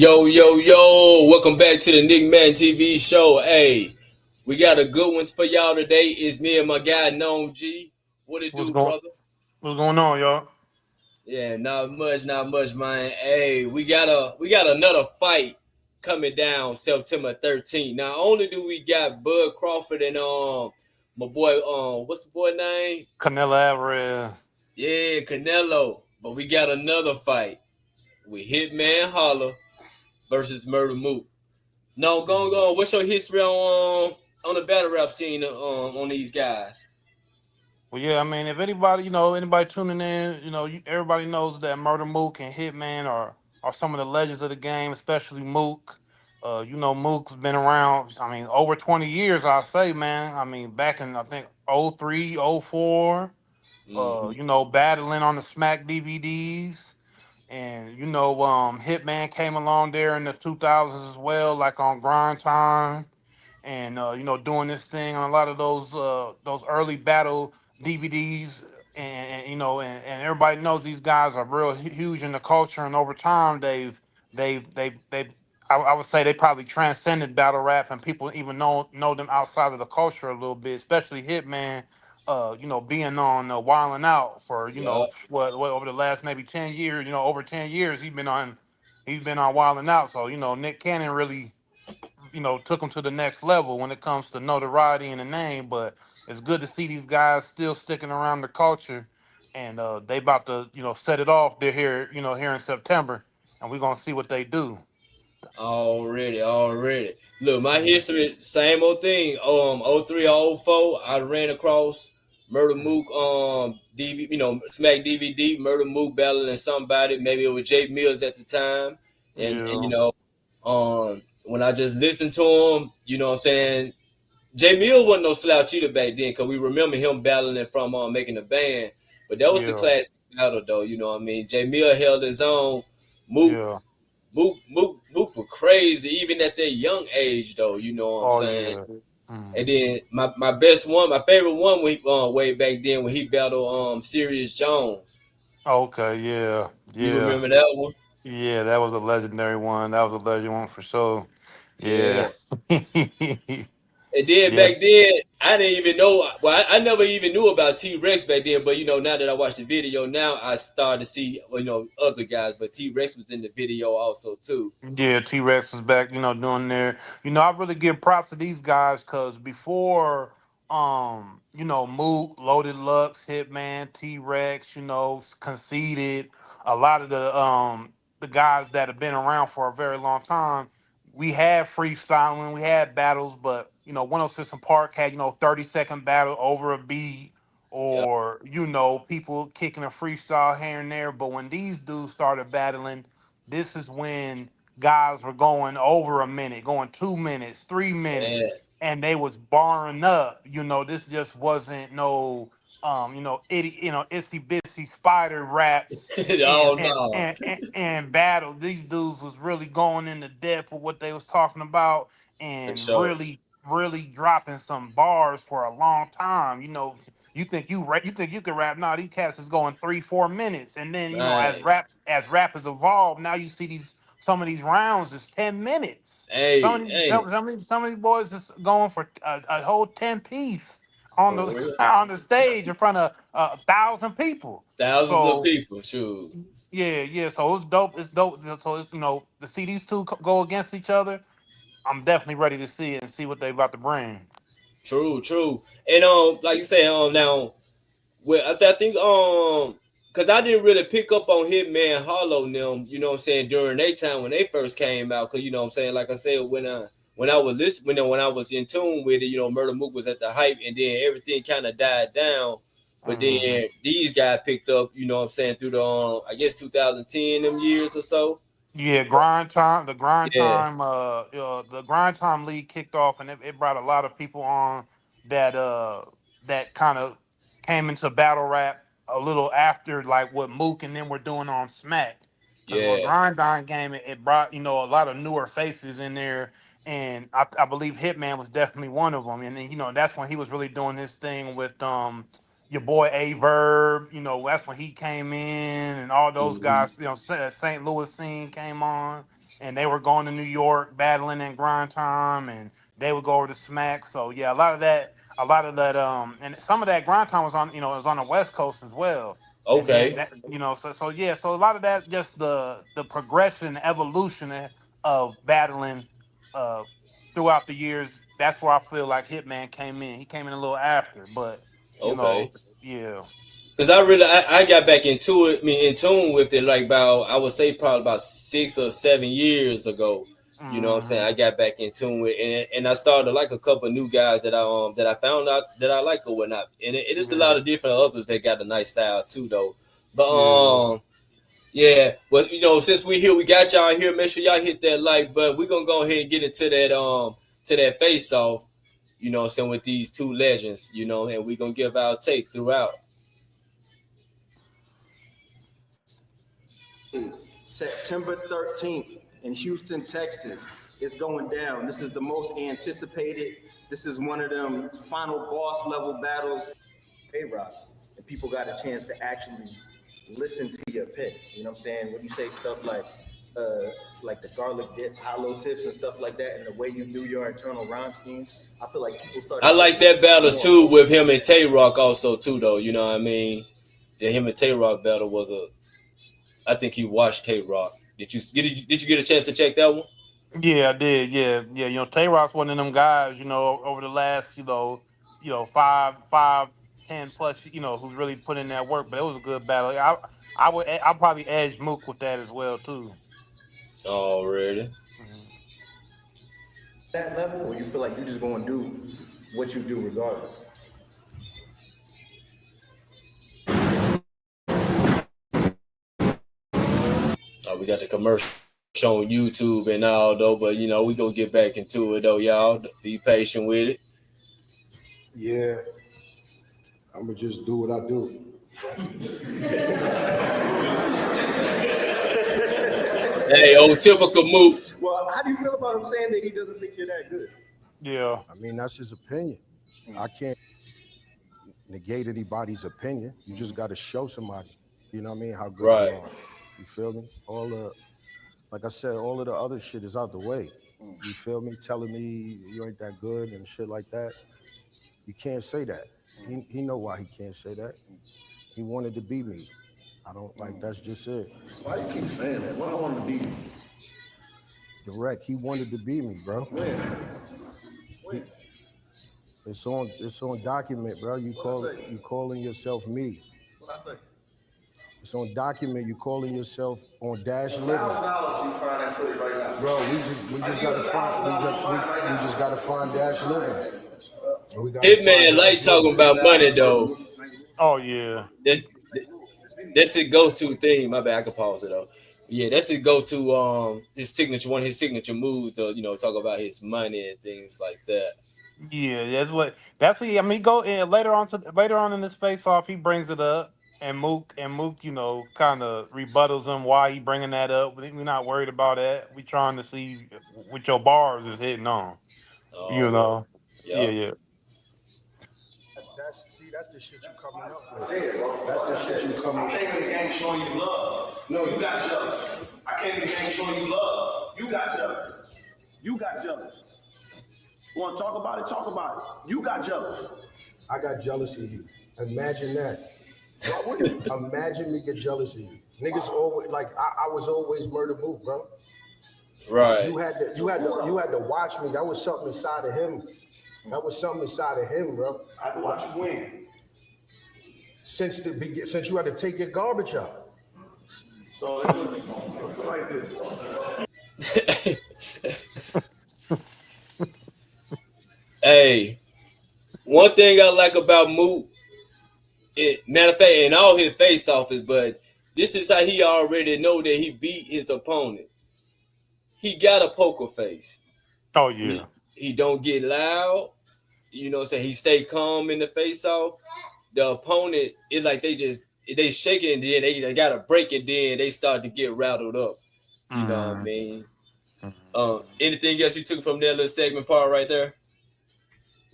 Yo, yo, yo, welcome back to the Nick Man TV show. Hey, we got a good one for y'all today. It's me and my guy, NOME G. What it What's do, going brother? What's going on, y'all? Yeah, not much, man. Hey, we got another fight coming down September 13th. Not only do we got Bud Crawford and my boy what's the boy name? Canelo Alvarez. Yeah, Canelo, but we got another fight with Hitman Holla versus Murda Mook. No, go on. What's your history on the battle rap scene on these guys? Well, yeah, I mean, if anybody, anybody tuning in, everybody knows that Murda Mook and Hitman are some of the legends of the game, especially Mook. Mook's been around. I mean, over 20 years, I'll say, man. I mean, back in I think '03, '04. Mm-hmm. Battling on the Smack DVDs. And Hitman came along there in the 2000s as well, like on Grind Time, and doing this thing on a lot of those early battle DVDs, and everybody knows these guys are real huge in the culture, and over time they I would say they probably transcended battle rap, and people even know them outside of the culture a little bit, especially Hitman. Being on Wildin' Out for Yeah. what over the last maybe 10 years, over 10 years he's been on Wildin' Out. So Nick Cannon really took them to the next level when it comes to notoriety and the name. But it's good to see these guys still sticking around the culture, and they about to set it off. They're here here in September, and we're gonna see what they do. Already. Look, my Mhm. history, same old thing. 03 or 04, I ran across Murder Mook DV, Smack DVD, Murder Mook battling somebody, maybe it was Jay Mills at the time. And Yeah, when I just listened to him, you know what I'm saying, Jay Mills wasn't no slouch either back then, because we remember him battling from making the band. But that was the yeah, classic battle, though. You know what I mean? Jay Mills held his own. Mook, yeah. Mook was crazy, even at that young age, though. You know what I'm Oh saying? yeah. And Mhm. then my best one, my favorite one, way back then when he battled Sirius Jones. Okay, yeah, You yeah, remember that one? yeah. That was a legendary one. That was a legend one for sure. Yeah. Yeah. And then Yeah. back then, I didn't even know. Well, I never even knew about T Rex back then. But now that I watch the video, now I started to see other guys. But T Rex was in the video also too. Yeah, T Rex is back, doing their I really give props to these guys because before Mook, Loaded Lux, Hitman, T Rex, conceded a lot of the guys that have been around for a very long time. We had freestyling, we had battles, but 106 and Park had, 30-second battle over a beat, Yeah, or people kicking a freestyle here and there. But when these dudes started battling, this is when guys were going over a minute, going 2 minutes, three yeah. minutes, and they was barring up. This just wasn't no itsy bitsy spider raps Oh no, and battle. These dudes was really going into depth with what they was talking about, for and sure. really dropping some bars for a long time. You think you can rap? No, these cats is going 3 4 minutes, and then Right. as rap has evolved, now you see some of these rounds is 10 minutes. Hey, ain't it? Some of these boys is going for a whole 10 piece on For the real. on the stage in front of 1,000 people. Thousands of So people. Shoot. yeah, yeah. So it's dope. It's dope. So it's to see these two go against each other. I'm definitely ready to see it and see what they about to bring. True. And like you say, now, well, I think cause I didn't really pick up on Hitman Hollow them, you know what I'm saying, during their time when they first came out. Cause you know what I'm saying, like I said, when I was listening, when I was in tune with it, Murder Mook was at the hype, and then everything kind of died down. But Mhm. then these guys picked up, you know what I'm saying, through the I guess 2010 them years or so. Yeah, grind time. Yeah, The grind time league kicked off, and it brought a lot of people on that that kind of came into battle rap a little after like what Mook and them were doing on Smack. Because with yeah. grind time game, it brought a lot of newer faces in there, and I believe Hitman was definitely one of them. And then, that's when he was really doing his thing with your boy A Verb, that's when he came in, and all those Mhm. guys, St. Louis scene came on, and they were going to New York battling in grind time, and they would go over to Smack. So yeah, a lot of that, and some of that grind time was on, it was on the West Coast as well. And then Okay. that, so yeah, so a lot of that, just the progression, evolution of battling, uh, throughout the years. That's where I feel like Hitman came in. He came in a little after, but you Okay. know, yeah. Cause I got back into it, I mean, in tune with it, like about, I would say probably about 6 or 7 years ago. You know what I'm saying? Hmm. I got back in tune with it, and I started to like a couple of new guys that I found out that I like or whatnot. And it is a Yeah, lot of different others that got a nice style too, though. But yeah. yeah. Well, since we here, we got y'all here. Make sure y'all hit that like button. We're gonna go ahead and get into that face off. You know what I'm saying, with these two legends. And we're gonna give our take throughout. September 13th in Houston, Texas. It's going down. This is the most anticipated. This is one of them final boss level battles. A-Rock. And people got a chance to actually listen to your pick. You know what I'm saying? When you say stuff like the garlic dip, hollow tips and stuff like that, and the way you do your internal rhyme schemes, I feel like people started. I like that battle too with him and Tay Rock also too, though. You know what I mean? Yeah, him and Tay Rock battle was I think he watched Tay Rock. Did you get a chance to check that one? Yeah, I did. Yeah, yeah. Tay Rock's one of them guys. Over the last, 5, 10 plus, who's really put in that work. But it was a good battle. I'll probably edge Mook with that as well too. Already. Mhm. That level, or you feel like you just going to do what you do regardless? We got the commercial on YouTube and all though, but we gonna get back into it though, y'all. Be patient with it. Yeah, I'm gonna just do what I do. Hey, old typical Mook. Well, how do you feel about him saying that he doesn't think you're that good? Yeah. I mean, that's his opinion. I can't negate anybody's opinion. You just got to show somebody, how good you Right. are. You feel me? Like I said, all of the other shit is out the way. You feel me? Telling me you ain't that good and shit like that. You can't say that. He know why he can't say that. He wanted to be me. I don't like. That's just it. Why you keep saying that? Why I want to be Direct. He wanted to be me, bro. It's on document, bro. You calling yourself me. What I say? It's on document. You calling yourself on Dash Living. $1,000 you find that footage right now. Bro, we just gotta find Dash Living. Hitman like talking about money though. Oh yeah. That's his go-to thing. My bad, I can pause it though. Yeah, that's his go-to his signature, one of his signature moves to talk about his money and things like that. Yeah, that's what I mean. Go in later on in this face off, he brings it up, and Mook, kind of rebuttals him why he bringing that up. We're not worried about that. We trying to see what your bars is hitting on. You Oh, know, yeah, yeah. yeah, That's the shit you coming up with. That's the shit you coming up with. I came in the game showing you love. No, you got jealous. I came in the game showing you love. You got jealous. You got jealous. You want to talk about it? Talk about it. You got jealous. I got jealous of you. Imagine that. Imagine me get jealous of you. Niggas always I was always Murda Mook, bro. Right. You had to watch me. That was something inside of him. That was something inside of him, bro. I had to watch you win. Since you had to take your garbage out. So it was like this. Hey, one thing I like about Mook, matter of fact, in all his face offs, but this is how he already know that he beat his opponent. He got a poker face. oh yeah, He don't get loud. You know what I'm saying? He stay calm in the face off. The opponent is like they shake it and then they gotta break it, then they start to get rattled up. You know what I mean? Anything else you took from that little segment part right there?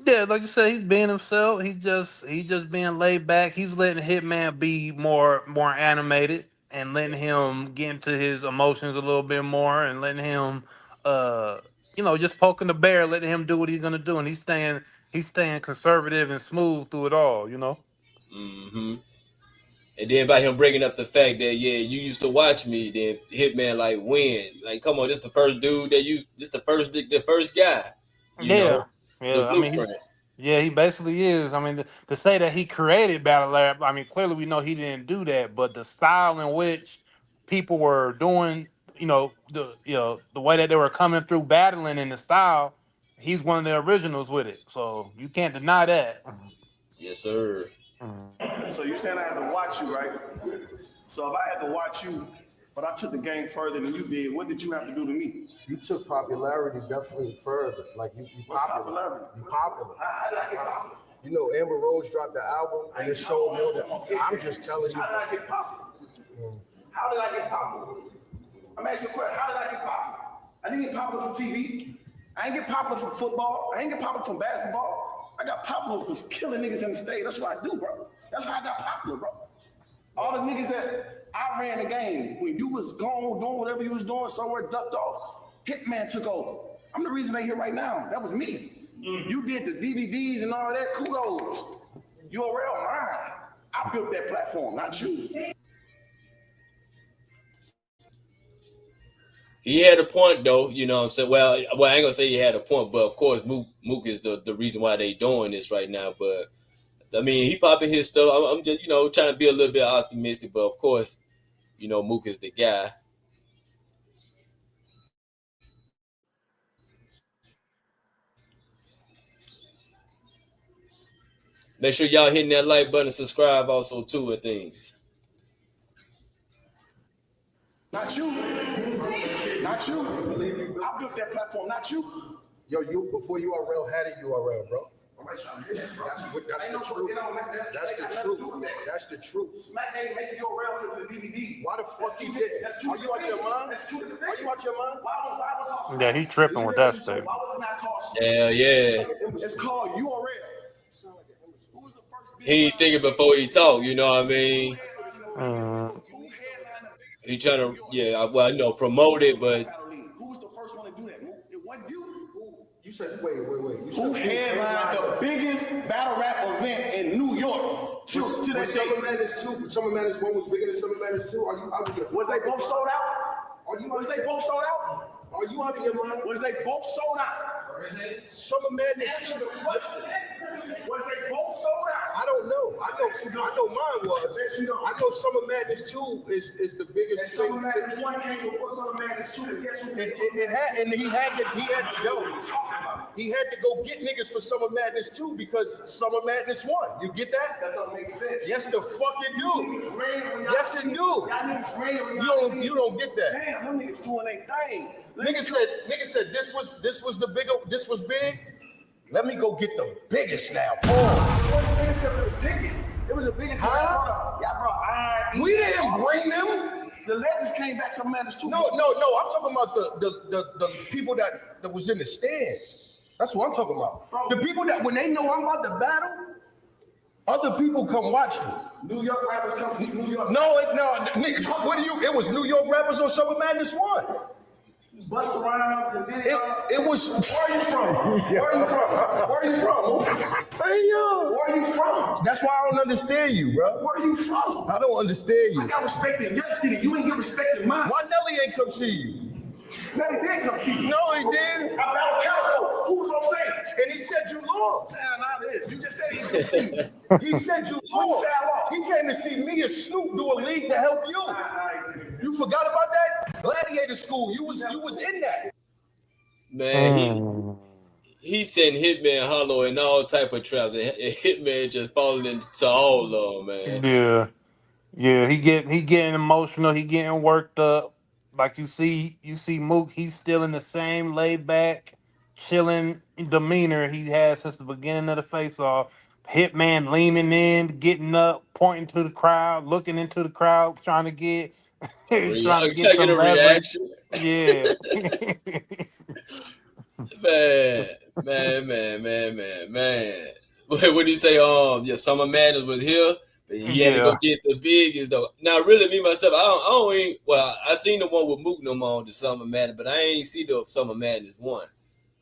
yeah. Like you said, he's being himself. He just being laid back. He's letting Hitman be more animated. and letting him get into his emotions a little bit more, and letting him, just poking the bear, letting him do what he's gonna do, and he's staying conservative and smooth through it all. Mm-hmm. And then by him bringing up the fact that you used to watch me, then Hitman like when, like come on, this the first dude that used, this the first guy, Yeah, the yeah. I mean, blueprint. he basically is. I mean, to say that he created battle rap, I mean, clearly we know he didn't do that, but the style in which people were doing, the way that they were coming through battling in the style, he's one of the originals with it. So you can't deny that. Yes, sir. So you saying I had to watch you, right? So if I had to watch you, but I took the game further than you did, what did you have to do to me? You took popularity definitely further. Like you popular. You popular. How did I get popular? You know, Amber Rose dropped the album and it sold more than. I'm just telling you. How did I get popular? How did I get popular? I'm asking you a question. How did I get popular? I didn't get popular from TV. I ain't get popular from football. I ain't get popular from basketball. I got popular from killing niggas in the stage. That's what I do, bro. That's how I got popular, bro. All the niggas that I ran the game, when you was gone doing whatever you was doing, somewhere ducked off, Hitman took over. I'm the reason they here right now. That was me. You did the DVDs and all that. Kudos. URL mine. I built that platform, not you. He had a point though, you know what I'm saying? Well, I ain't gonna say he had a point, but of course Mook is the reason why they doing this right now. But I mean, he popping his stuff. I'm just, trying to be a little bit optimistic, but of course, Mook is the guy. Make sure y'all hitting that like button, subscribe also too and things. Not you. Not you. I built that platform, not you. Yo, you before URL had it URL, bro. That's the truth. That's the truth. That's the truth. Smack ain't make URL because of the DVD. Why the fuck you did? Are you out your mind? Are you out your mind? Yeah, he tripping with that statement. Why was it not called? Hell yeah. It's called URL. He ain't thinking before he talk, you know what I mean? He trying to, promote it, but Who was the first one to do that? It wasn't you. You said, wait. Who headlined the biggest battle rap event in New York to that Summer Madness 2? Summer Madness 1 was bigger than Summer Madness 2? Are you out of your mind? Was they both sold out? Was they both sold out? Are you out of your mind? Was they both sold out? Summer Madness 2. Was they both sold out? I don't know. I know mine was. I know Summer Madness 2 is the biggest thing. Summer Madness 1 came before Summer Madness 2. Guess who? He had to go get niggas for Summer Madness 2 because Summer Madness 1. You get that? That don't make sense. Yes, the fuck it do. Yes, it do. You don't get that. Damn, them niggas doing their thing. Nigga said this was the bigger, this was big. Let me go get the biggest now. It wasn't big because of the tickets. It was a bigger deal. We didn't bring them. The legends came back some Madness too. No. I'm talking about the people that was in the stands. That's what I'm talking about. Bro, the people that when they know I'm about to battle, other people come watch me. New York rappers come see New York. Niggas, it was New York rappers on Summer Madness 1. Busta Rhymes and then it was. Where are you from? Where are you from? Hey yo. Where are you from? That's why I don't understand you, bro. Where are you from? I don't understand you. I got respect in your city. You ain't get respect in mine. Why Nelly ain't come see you? Nelly did come see you. No, he didn't. I found Calico. Who was on stage? And he said you lost. Nah, it is. You just said he didn't see you. He said you lost. He came to see me and Snoop do a league to help you. You forgot about that? Gladiator School. You was in that. Man, he's sending Hitman Holla and all type of traps, and Hitman just falling into all of them, man. Yeah. He getting emotional. He getting worked up. Like you see Mook. He's still in the same laid back, chilling demeanor he has since the beginning of the face-off. Hitman leaning in, getting up, pointing to the crowd, looking into the crowd, trying to get some reaction. Yeah. man. What did he say? Summer Madness was here But he had to go Yeah. get the biggest though. Now, really, me myself, I don't even. Well, I seen the one with Mook no more, the Summer Madness, but I ain't see the Summer Madness one.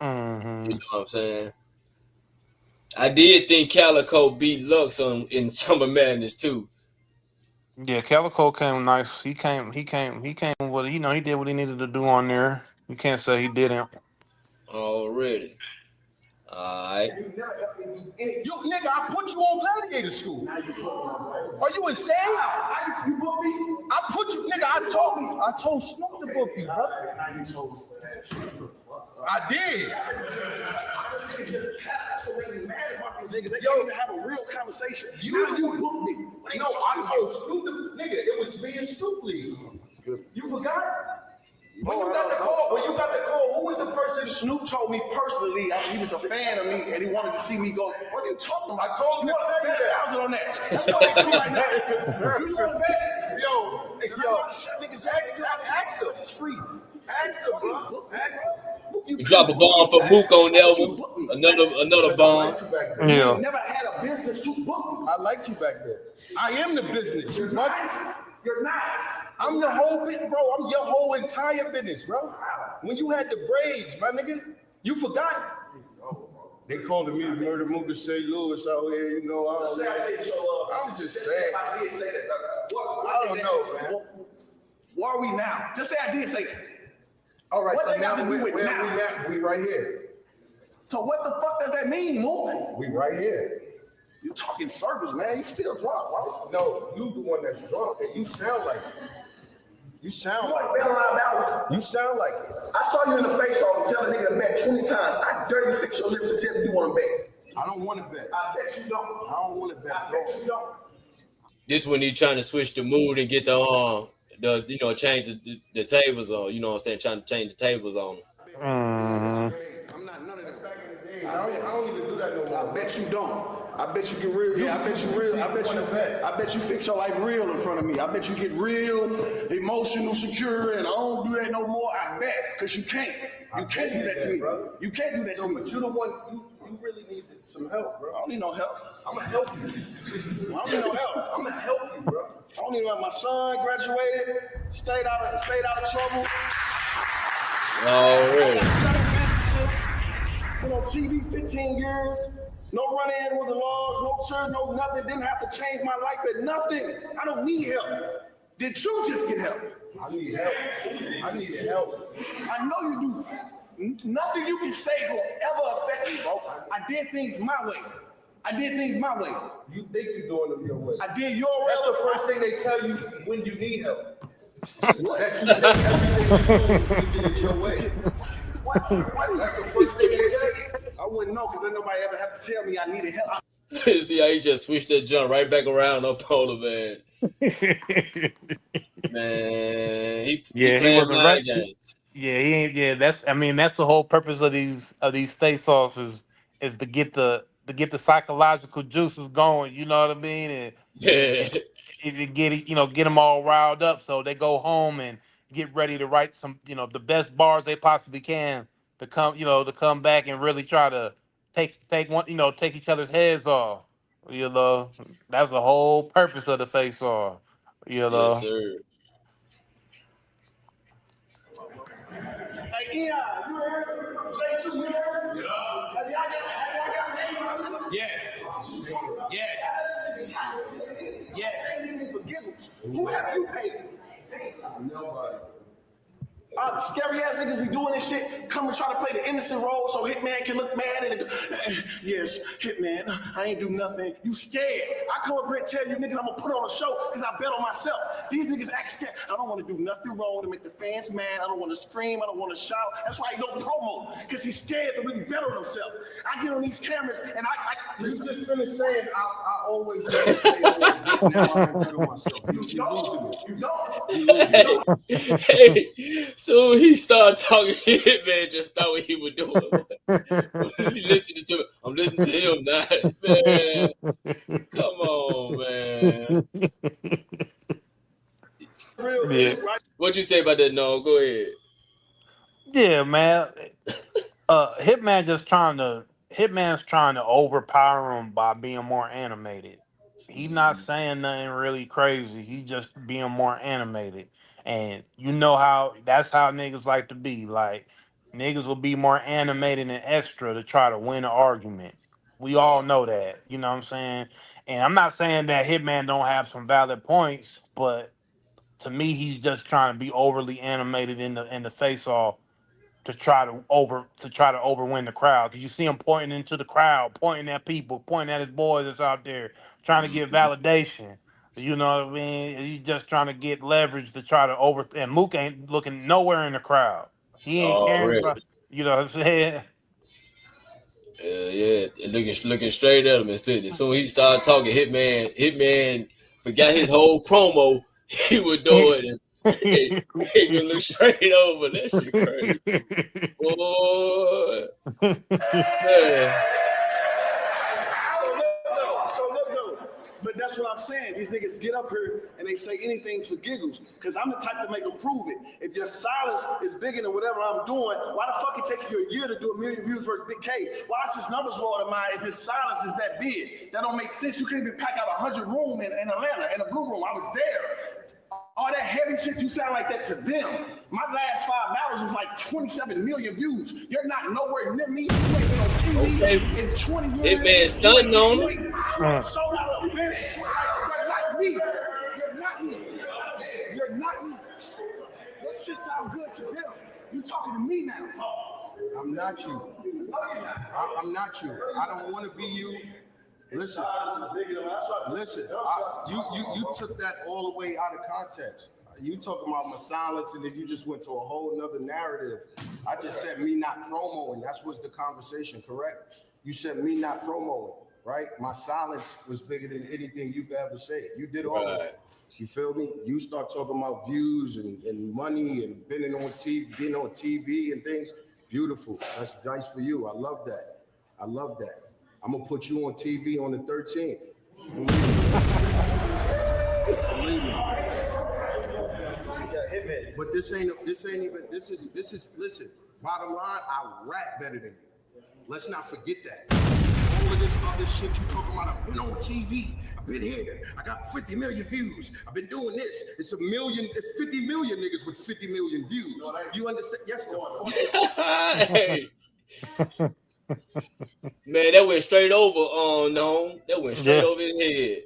You know what I'm saying? I did think Calico beat Lux in Summer Madness too. Yeah, Calico came nice. He came with he did what he needed to do on there. You can't say he didn't. Already. Alright. You nigga, I put you on gladiator school. Are you insane? You put me? I put you, nigga. I told Snoop to book you, bro. I did. That's what made me mad about these niggas. They can't even have a real conversation. You booked me. No, I told Snoop, nigga, it was me and Snoop League. You forgot? When you got the call, who was the person? Snoop told me personally he was a fan of me and he wanted to see me go. What are you talking about? I told him to tell you that. $1,000 on that. That's what I'm right now. You want to bet? Yo, niggas ask us. It's free. Ask them, bro. Ask them. You drop a bomb for Mook on that one. Another bomb. Yeah. You never had a business to book. I liked you back there. I am the business. You're not. I'm the whole bit, bro. I'm your whole entire business, bro. When you had the braids, my nigga, you forgot. They called me Murda Mook to St. Louis out here, you know. I'm just saying. I did say that. I don't know, man. Where are we now? Just say I did say that. All right, so now we right here. So what the fuck does that mean, Mook? We right here. You talking circles, man. You still drunk, right? No, you the one that's drunk, and you sound like it. You sound like it. You sound like it. I saw you in the face-off and tell a nigga to bet 20 times. I dare you fix your lips and tell me you want to bet. I don't want to bet. I bet you don't. I don't want to bet. I bet you don't. This when he trying to switch the mood and get change the tables on. You know what I'm saying? Trying to change the tables on. Mm-hmm. I'm not none of that back in the days. I don't even do that no more. I bet you don't. I bet you get real. Yeah, I bet you real. I bet you fix your life real in front of me. I bet you get real, emotional, secure, and I don't do that no more. I bet, because you can't. You can't do that to me. Brother. You can't do that to me. But you're the one, you really need some help, bro. I don't need no help. I'm going to help you. I don't need no help. I'm going to help you, bro. I don't even have my son graduated, stayed out of trouble. Oh, really? Been on TV 15 years. No run-in with the laws, no church, no nothing. Didn't have to change my life at nothing. I don't need help. Did you just get help? I need help. I need help. I know you do. Nothing you can say will ever affect me, bro. I did things my way. You think you're doing them your way. I did your way. That's the first thing they tell you when you need help. That you did everything you did it your way. That's the first thing they tell you. I wouldn't know because then nobody ever have to tell me I needed help. See how he just switched that jump right back around up on him, man. Man, he playing mind games. Yeah, he ain't. Yeah, that's the whole purpose of these face-offs is to get the psychological juices going. You know what I mean? And Yeah. get them all riled up so they go home and get ready to write some the best bars they possibly can to come back and really try to take each other's heads off. That's the whole purpose of the face-off. Yes, sir. Hey, you heard? J2, you heard? Yeah. Have y'all got paid? Yes. Yes. Who have you paid? Nobody. Scary ass niggas be doing this shit, come and try to play the innocent role so Hitman can look mad and yes, Hitman, I ain't do nothing. You scared. I come up here and tell you niggas I'm gonna put on a show because I bet on myself. These niggas act scared. I don't want to do nothing wrong to make the fans mad. I don't want to scream. I don't want to shout. That's why he don't promo, because he's scared to really bet on himself. I get on these cameras and I listen. You just finished saying I always do now I can bet on myself. You don't. Hey, so he started talking shit, man. Just thought what he was doing. You listening to him? I'm listening to him now, man. Come on, man. Yeah. What you say about that? No, go ahead. Yeah, man. Hitman's trying to overpower him by being more animated. He not saying nothing really crazy. He just being more animated. And you know how that's how niggas like to be. Like niggas will be more animated and extra to try to win an argument. We all know that. You know what I'm saying? And I'm not saying that Hitman don't have some valid points, but to me he's just trying to be overly animated in the face off to try to overwin the crowd. Cause you see him pointing into the crowd, pointing at people, pointing at his boys that's out there, trying to get validation. You know what I mean? He's just trying to get leverage to try to over. And Mook ain't looking nowhere in the crowd. He ain't caring Already. about. You know what I'm saying? Yeah, looking straight at him instead. As soon as he started talking, Hitman forgot his whole promo he was doing, and he can look straight over. That shit crazy, boy. Man. So look though. But that's what I'm saying. These niggas get up here and they say anything for giggles. Because I'm the type to make them prove it. If your silence is bigger than whatever I'm doing, why the fuck it take you a year to do 1 million views versus Big K? Why is his numbers lower than mine if his silence is that big? That don't make sense. You can't even pack out 100 room in Atlanta, in a blue room. I was there. All that heavy shit, you sound like that to them. My last 5 battles was like 27 million views. You're not nowhere near me. You ain't been on TV in 20 years. Hitman stunting on him. You sold out of events. You're not me. You're not me. You're not me. That shit sound good to them. You talking to me now. I'm not you. I'm not you. I don't want to be you. Listen, you took that all the way out of context. You talking about my silence, and then you just went to a whole nother narrative. I just said me not promoting. That's what's the conversation, correct? You said me not promoting, right? My silence was bigger than anything you could ever say. You did all of that. You feel me? You start talking about views and money and being on TV and things. Beautiful. That's nice for you. I love that. I'm gonna put you on TV on the 13th. But this is listen, bottom line, I rap better than you. Let's not forget that. All of this other shit you talking about, I've been on TV, I've been here, I got 50 million views, I've been doing this. It's 50 million niggas with 50 million views. You understand? Yes, the fuck. Hey. Man, that went straight over NOME. That went straight over his head.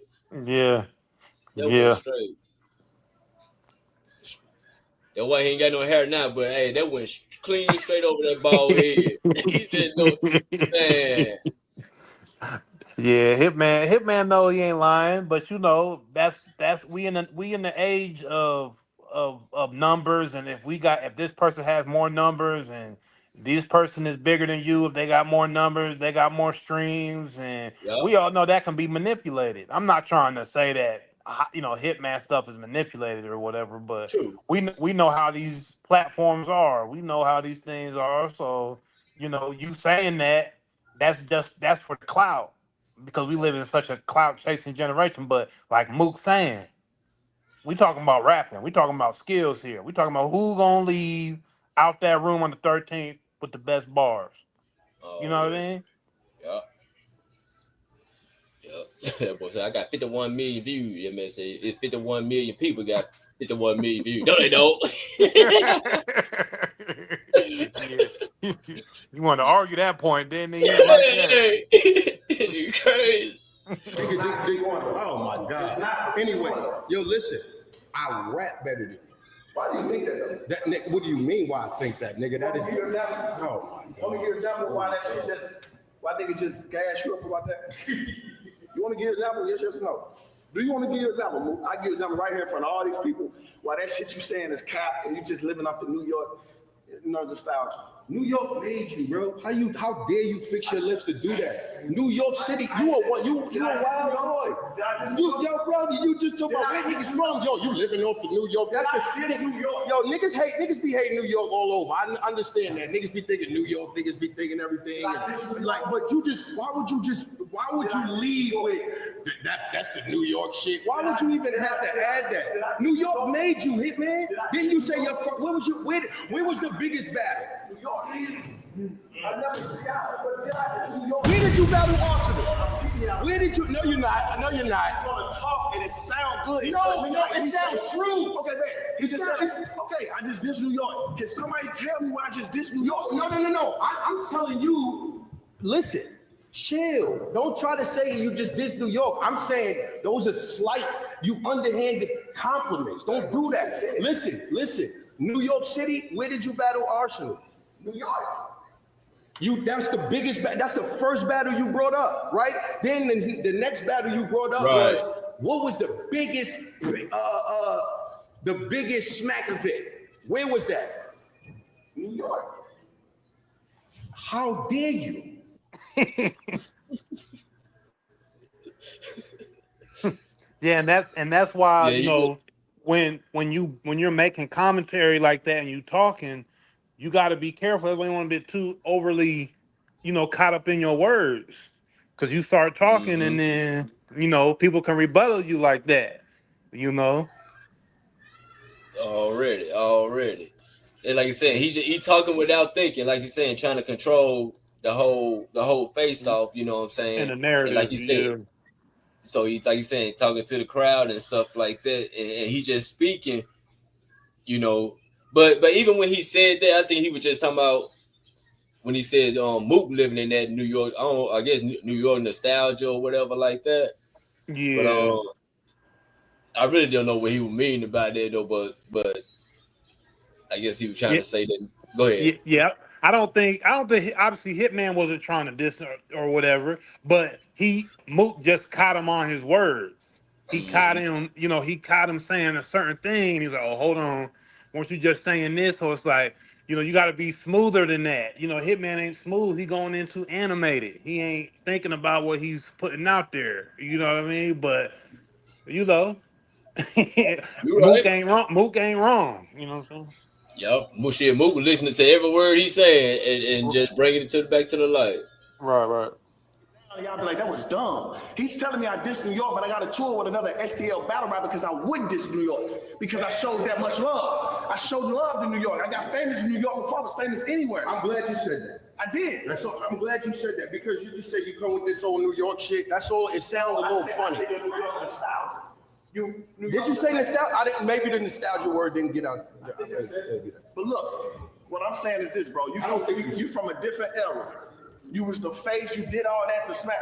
Yeah. That went straight. That's why he ain't got no hair now, but hey, that went clean straight over that bald head. He said no, man. Yeah, Hitman know he ain't lying, but you know, that's we in the age of numbers, and if this person has more numbers and this person is bigger than you, if they got more numbers, they got more streams, and we all know that can be manipulated. I'm not trying to say that Hitman stuff is manipulated or whatever, but we know how these platforms are. We know how these things are. So you saying that's for the clout because we live in such a clout chasing generation. But like Mook saying, we talking about rapping. We talking about skills here. We talking about who gonna leave out that room on the 13th with the best bars. You know what I mean? Yeah. Boy, so I got 51 million views. You know, say it's 51 million people got 51 million views. No, they don't. You want to argue that point, didn't you? You crazy. Oh my God. Anyway, yo, listen. I rap better than you. Why do you think that? What do you mean? Why I think that, nigga? That is. Oh my God. Let me give an example why that shit why niggas just gas you up about that. You want to give an example? Yes or no? Do you want to give an example? I give an example right here in front of all these people. Why that shit you saying is cap and you just living off the New York, the style. New York made you, bro. How dare you fix your lips to do that? New York City, you a wild boy. Yo, brother, you just talk about where niggas from. Yo, you living off the New York. That's the city. Yo, niggas be hating New York all over. I understand that. Niggas be thinking New York, niggas be thinking everything. But why would you lead with that's the New York shit? Why would you even have to add that? New York made you, Hitman. Didn't you say where was the biggest battle? New York. I never, yeah, but did I just New York? Where did you battle Arsenal? I'm teaching y'all. Where did you? No, you're not. I know you're not. He's gonna talk and it sound good. No, it sounds true. Okay, man. He just said, okay, I just dissed New York. Can somebody tell me why I just dissed New York? No. I'm telling you. Listen, chill. Don't try to say you just dissed New York. I'm saying those are slight, you underhanded compliments. Don't do that. Listen. New York City. Where did you battle Arsenal? New York. That's the biggest. That's the first battle you brought up, right? Then the next battle you brought up was what was the biggest smack event? Where was that? New York. How dare you? Yeah, and that's why when you're making commentary like that and you talking, you got to be careful. You don't want to be too overly, caught up in your words, because you start talking and then people can rebuttal you like that. Already. And like you said, he talking without thinking, like you saying, trying to control the whole face off. You know what I'm saying? And the narrative, and like you said. So he's like you saying, talking to the crowd and stuff like that, and he just speaking, But even when he said that, I think he was just talking about when he said Mook living in that New York, I guess New York nostalgia or whatever like that. Yeah. But I really don't know what he was meaning about that though. But I guess he was trying to say that. Go ahead. Yeah. I don't think obviously Hitman wasn't trying to diss or whatever, but Mook just caught him on his words. He caught him, he caught him saying a certain thing, and he's like, "Oh, hold on, weren't you just saying this?" So it's like, you got to be smoother than that. Hitman ain't smooth. He going into animated. He ain't thinking about what he's putting out there. You know what I mean? But Mook ain't wrong. Mook ain't wrong. You know what I'm saying? Yep, Mook was listening to every word he said and just bringing it back to the light. Right. Y'all be like, that was dumb. He's telling me I dissed New York, but I got a tour with another STL battle rapper because I wouldn't diss New York because I showed that much love. I showed love to New York. I got famous in New York before I was famous anywhere. I'm glad you said that. I did. That's all, I'm glad you said that because you just said you come with this whole New York shit. That's all. It sounds a little funny. I said New York nostalgia. Did you say nostalgia? Maybe the nostalgia word didn't get out. But look, what I'm saying is this, bro. You from a different era. You was the face. You did all that to smack.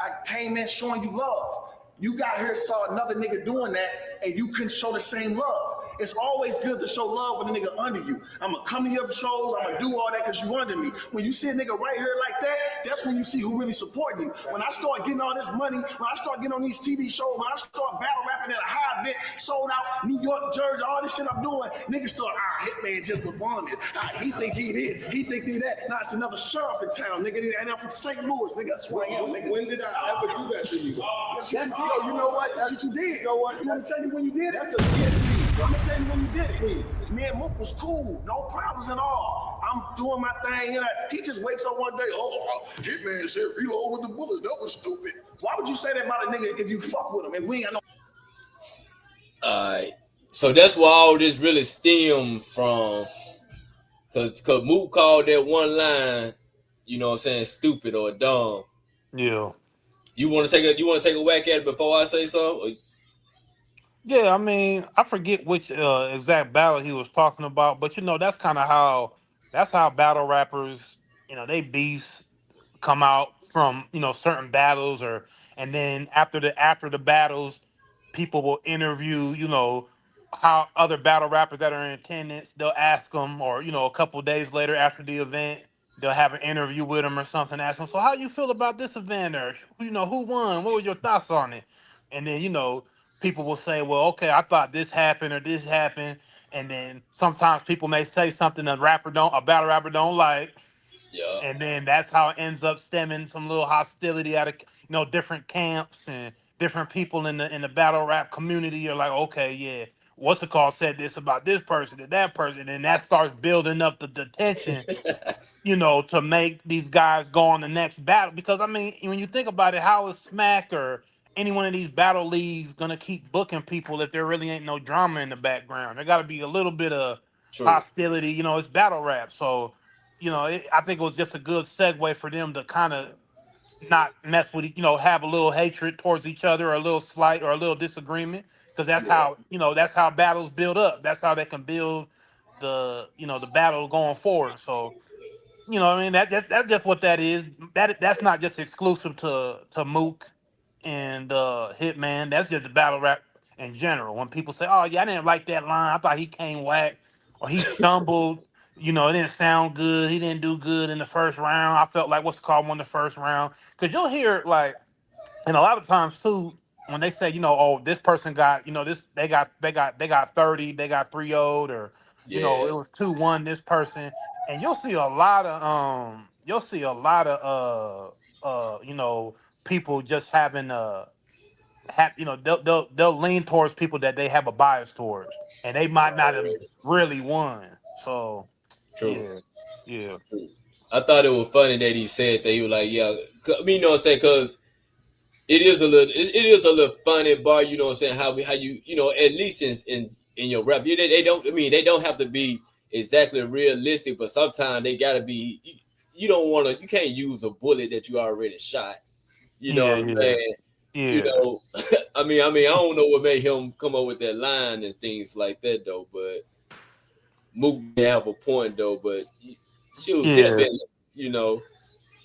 I came in showing you love. You got here, saw another nigga doing that, and you couldn't show the same love. It's always good to show love with a nigga under you. I'm gonna come to your shows, I'm gonna do all that because you under me. When you see a nigga right here like that, that's when you see who really supporting you. When I start getting all this money, when I start getting on these TV shows, when I start battle rapping at a high event, sold out, New York, Jersey, all this shit I'm doing, niggas start, Hitman just performed it. He think he this, he think he that. Nah, it's another sheriff in town, nigga, and I'm from St. Louis, nigga. That's who I am, nigga. When did I ever do that to you? You know what? That's what you did. You know what? You want to tell you when you did it? That's a gift. I'm gonna tell you when you did it. Me and Mook was cool, no problems at all. I'm doing my thing, he just wakes up one day, Hitman said reload with the bullets. That was stupid. Why would you say that about a nigga if you fuck with him and we ain't got no? Alright. So that's where all this really stemmed from. Cause Mook called that one line, you know what I'm saying, stupid or dumb. Yeah. You wanna take a whack at it before I say something? Yeah, I mean, I forget which exact battle he was talking about, but that's kind of how battle rappers, they beefs come out from certain battles, and then after the battles, people will interview how other battle rappers that are in attendance, they'll ask them, or a couple of days later after the event, they'll have an interview with them or something, ask them, so how you feel about this event, or who won, what were your thoughts on it, and then people will say, well, okay, I thought this happened or this happened, and then sometimes people may say something a battle rapper don't like. Yeah. And then that's how it ends up stemming some little hostility out of different camps and different people in the battle rap community. You're like, okay, yeah, what's the call said this about this person and that person, and that starts building up the tension, to make these guys go on the next battle. Because I mean, when you think about it, how is Smack or any one of these battle leagues gonna keep booking people if there really ain't no drama in the background? There got to be a little bit of hostility. It's battle rap, so. I think it was just a good segue for them to kind of not mess with, have a little hatred towards each other, or a little slight, or a little disagreement, because that's Yeah, how, that's how battles build up. That's how they can build the battle going forward. So, what I mean, that's just what that is. That's not just exclusive to Mook and Hitman. That's just the battle rap in general. When people say, "Oh yeah, I didn't like that line. I thought he came whack, or he stumbled. It didn't sound good. He didn't do good in the first round. I felt like what's it called won the first round." Because you'll hear like, and a lot of times too, when they say, oh, this person got, this they got 30, they got 3-0'd, or yeah, it was 2-1 this person, and you'll see a lot of people just having they'll lean towards people that they have a bias towards, and they might not have really won. So true. yeah, yeah, I thought it was funny that he said that. He was like, yeah, I mean, you know what I'm saying? Because it is a little funny bar, you know what I'm saying? How you, at least in your rap, they don't, I mean, they don't have to be exactly realistic, but sometimes they gotta be. You don't want to, you can't use a bullet that you already shot. You know yeah, what I'm yeah, saying? You yeah, know, I don't know what made him come up with that line and things like that though, but Mook may have a point though, but should have yeah, been, you know,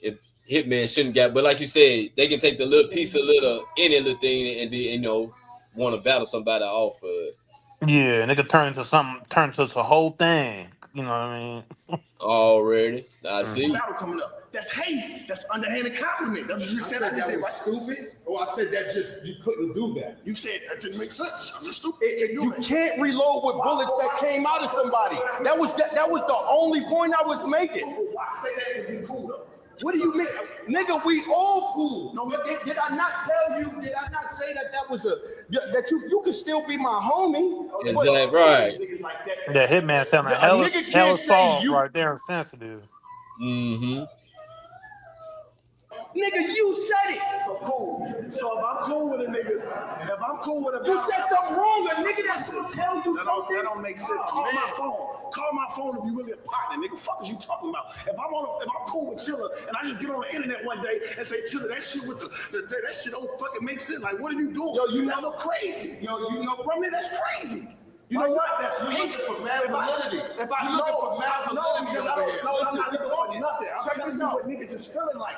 if Hitman shouldn't got, but like you said, they can take the little piece of any little thing and be, want to battle somebody off of it yeah, and it could turn into a whole thing. You know what I mean? already. I Mhm. see. Battle coming up. That's hate. That's underhanded compliment. That's what you I said. said that was right? stupid, or I said that just you couldn't do that. You said that didn't make sense. I'm just stupid. You can't reload with bullets that came out of somebody. That was the only point I was making. Why say that if you cool though? What do you mean, nigga? We all cool. No, did I not tell you? Did I not say that was that you could still be my homie? Exactly right. Niggas like that. The Hitman sounding A hella nigga can't hella say soft you, right there and sensitive. Mm-hmm. nigga. You said it. So cool. So if I'm cool with a nigga, if I'm cool with a You said something wrong. A nigga that's gonna tell you something. That don't make sense. Call my phone. Call my phone if you really a partner, nigga. Fuck is you talking about? If I'm cool with Chilla and I just get on the internet one day and say, Chilla, that shit with that shit don't fucking make sense. Like, what are you doing? Yo, you know crazy. Bro, man, that's crazy. You Why know you- what? That's you looking for mad validity. If I You looking for mad validity over here. No, Listen, I'm not we looking for talking. nothing. I'm Check telling this you out. what niggas is feeling like.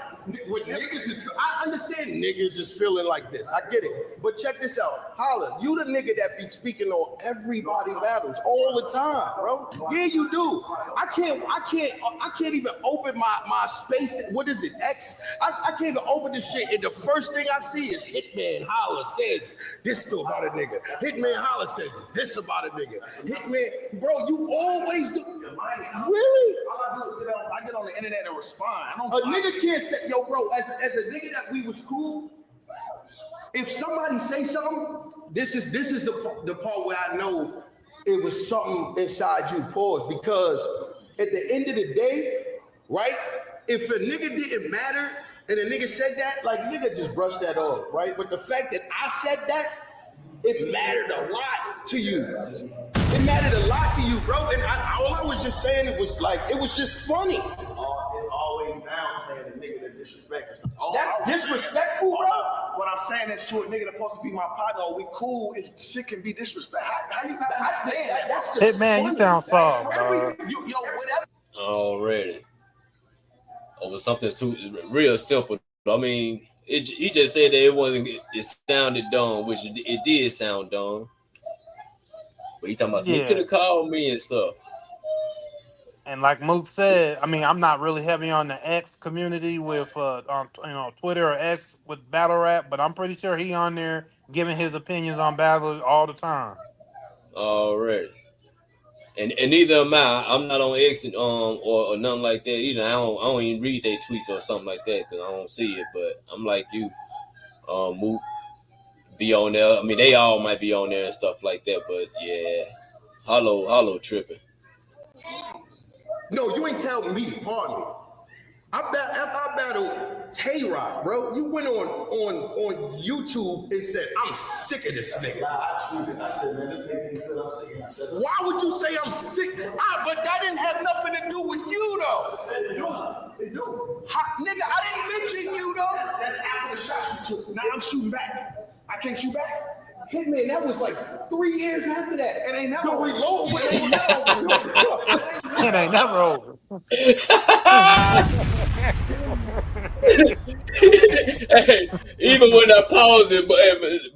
What niggas is, I understand niggas is feeling like this. I get it. But check this out. Holla, you the nigga that be speaking on everybody battles all the time, bro. Yeah, you do. I can't even open my space. What is it? X? I can't even open this shit. And the first thing I see is Hitman Holla says this about a nigga. Hitman Holla says this about a nigga. Hitman, bro, you always do. Really? All I do is get on the internet and respond. A nigga can't say, yo, bro, as a nigga that we was cool, if somebody say something, this is the part where I know it was something inside you, pause, because at the end of the day, right, if a nigga didn't matter and a nigga said that, like, nigga just brush that off, right? But the fact that I said that, it mattered a lot to you. It mattered a lot to you, bro. And all I was just saying, it was just funny. It's always downplaying a nigga that disrespects us. That's disrespectful, bro. What I'm saying is to a nigga that's supposed to be my partner, we cool, shit can be disrespectful. How you not understand that? That's just Hitman, you funny. sound soft, Every, dog. yo, whatever. Already. Over something too real simple. I mean, he just said that it wasn't. It sounded dumb, which it did sound dumb. But he talking about he could have called me and stuff. And like Mook said, I mean, I'm not really heavy on the X community with on Twitter or X with battle rap, but I'm pretty sure he on there giving his opinions on battle all the time. Already. And neither am I. I'm not on X or nothing like that either. I don't even read their tweets or something like that because I don't see it. But I'm like you, Mook, be on there. I mean, they all might be on there and stuff like that. But yeah, hollow tripping. No, you ain't tell me, pardon me. After I battled Tay-Rock, bro, you went on YouTube and said, I'm sick of this nigga. I tweeted. I said, man, this nigga didn't feel I'm sick. I said, why would you say I'm sick? But that didn't have nothing to do with you, though. It do. Nigga, I didn't mention you, though. That's after the shots you took. Now I'm shooting back. I can't shoot back. Hitman, that was like 3 years after that. It ain't never over. Reload, it ain't never over. It ain't never over. Hey, even when I pause it,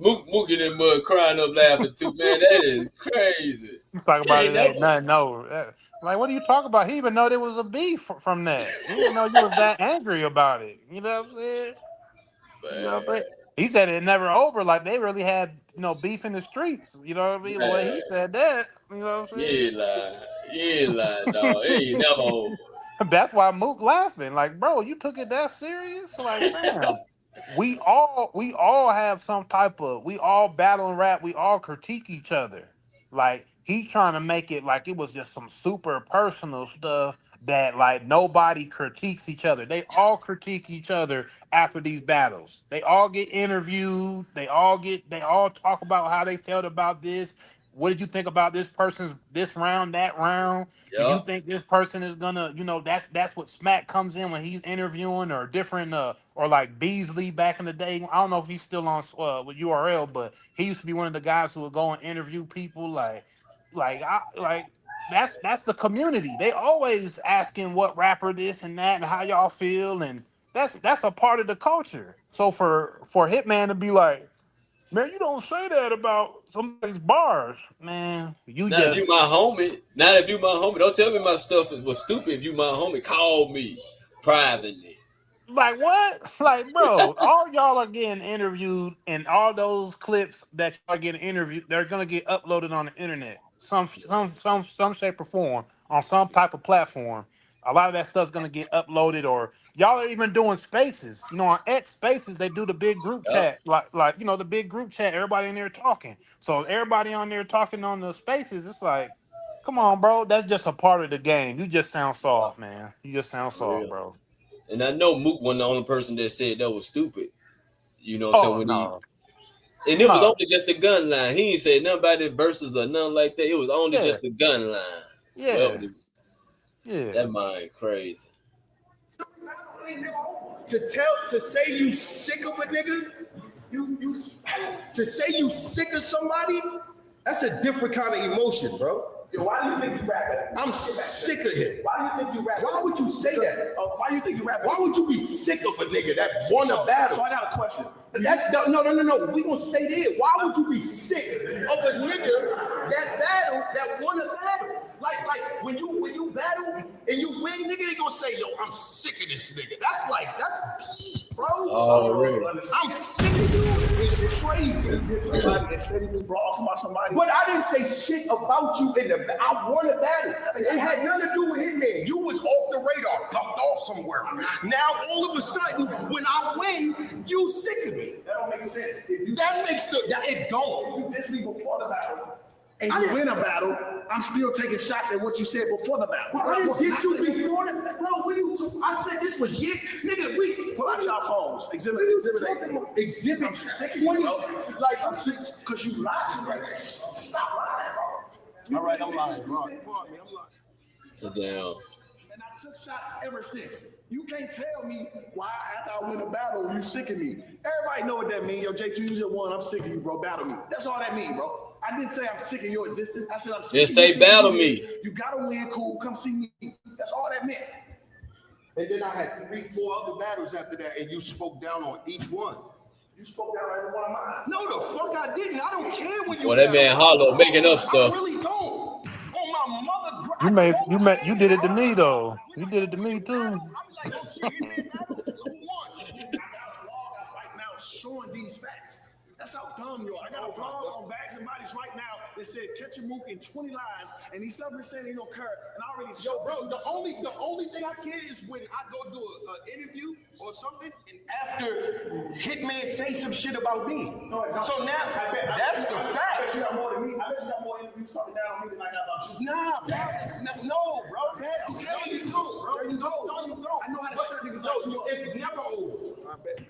Mook and them crying up laughing too, man, that is crazy. You talk about it ain't nothing over. Like, what are you talking about? He even know there was a beef from that. He didn't know you was that angry about it. You know what I'm saying? You know what I'm saying? He said it never over. Like they really had, beef in the streets. You know what I mean? The way he said that. You know what I'm saying? You ain't lying, dog. It ain't never over. That's why Mook laughing. Like, bro, you took it that serious? Like, damn. We all have some type of. We all battle and rap. We all critique each other. Like he trying to make it like it was just some super personal stuff that like nobody critiques each other. They all critique each other after these battles. They all get interviewed. They all talk about how they felt about this. What did you think about this person's this round, that round? Yep. Do you think this person is gonna, that's what Smack comes in when he's interviewing or different, or like Beasley back in the day. I don't know if he's still on with URL, but he used to be one of the guys who would go and interview people. That's the community. They always asking what rapper this and that and how y'all feel, and that's a part of the culture. So for Hitman to be like, man, you don't say that about somebody's bars, man. If you my homie, don't tell me my stuff was stupid. If you my homie, call me privately. Like what? Like, bro, all y'all are getting interviewed, and all those clips that are getting interviewed, they're gonna get uploaded on the internet, some shape or form, on some type of platform. A lot of that stuff's gonna get uploaded, or y'all are even doing spaces. On X Spaces, they do the big group chat, like the big group chat. Everybody in there talking. So everybody on there talking on the spaces. It's like, come on, bro. That's just a part of the game. You just sound soft, man. You just sound soft, bro. And I know Mook wasn't the only person that said that was stupid. You know what I'm saying? No. And it was only just the gun line. He ain't said nothing about it versus or nothing like that. It was only just the gun line. Yeah. That mind crazy. To say you sick of a nigga, to say you sick of somebody, that's a different kind of emotion, bro. Yo, why do you think you rap? I'm sick of him. Why do you think you rap? Why would you say that? Why do you think you rap? Why would you be sick of a nigga that won a battle? So I got a question. No. We gonna stay there. Why would you be sick of a nigga that won a battle? Like when you battle and you win, nigga, they gonna say, yo, I'm sick of this nigga. That's deep, bro. Oh, really? I'm sick of you. It's crazy. But I didn't say shit about you I won a battle. It had nothing to do with Hitman. You was off the radar, ducked off somewhere. Now all of a sudden, when I win, you sick of me. That don't make sense. It don't. You diss me before the battle, and you win a battle, I'm still taking shots at what you said before the battle. Well, I didn't diss you before the battle. Bro, what are you talking? I said this was nigga, we pull out your phones. Exhibit I'm sick of you, bro. Like, I'm sick because you lied to me. Stop lying, bro. All right, I'm lying, bro. I'm lying. Damn. And I took shots ever since. You can't tell me why after I win a battle, you sick of me. Everybody know what that means. Yo, J2, you just won. I'm sick of you, bro. Battle me. That's all that means, bro. I didn't say I'm sick of your existence. I said I'm sick just of say battle me. You gotta win, cool. Come see me. That's all that meant. And then I had 3-4 other battles after that, and you spoke down on each one. You spoke down on every one of mine. No, the fuck I didn't. I don't care when you. Well, that man Hollow making up stuff. I really don't. On my mother. You did it to me though. You did it to me too. I'm like, oh shit, man, who won? I got a blog right now showing these facts. That's how dumb you are. I got a blog on Bags and Bodies right now that said catch a Mook in 20 lines, and he's saying he don't care. And I already bro, the only thing I care is when I go do an interview or something, and after Hitman say some shit about me. No. So now that's the fact. I bet you got more than me. I bet you got more interviews talking down on me than I got about you. No, bro. No, you don't, bro. You don't. No, you don't. I know how to shut niggas up. No, it's never over. I bet.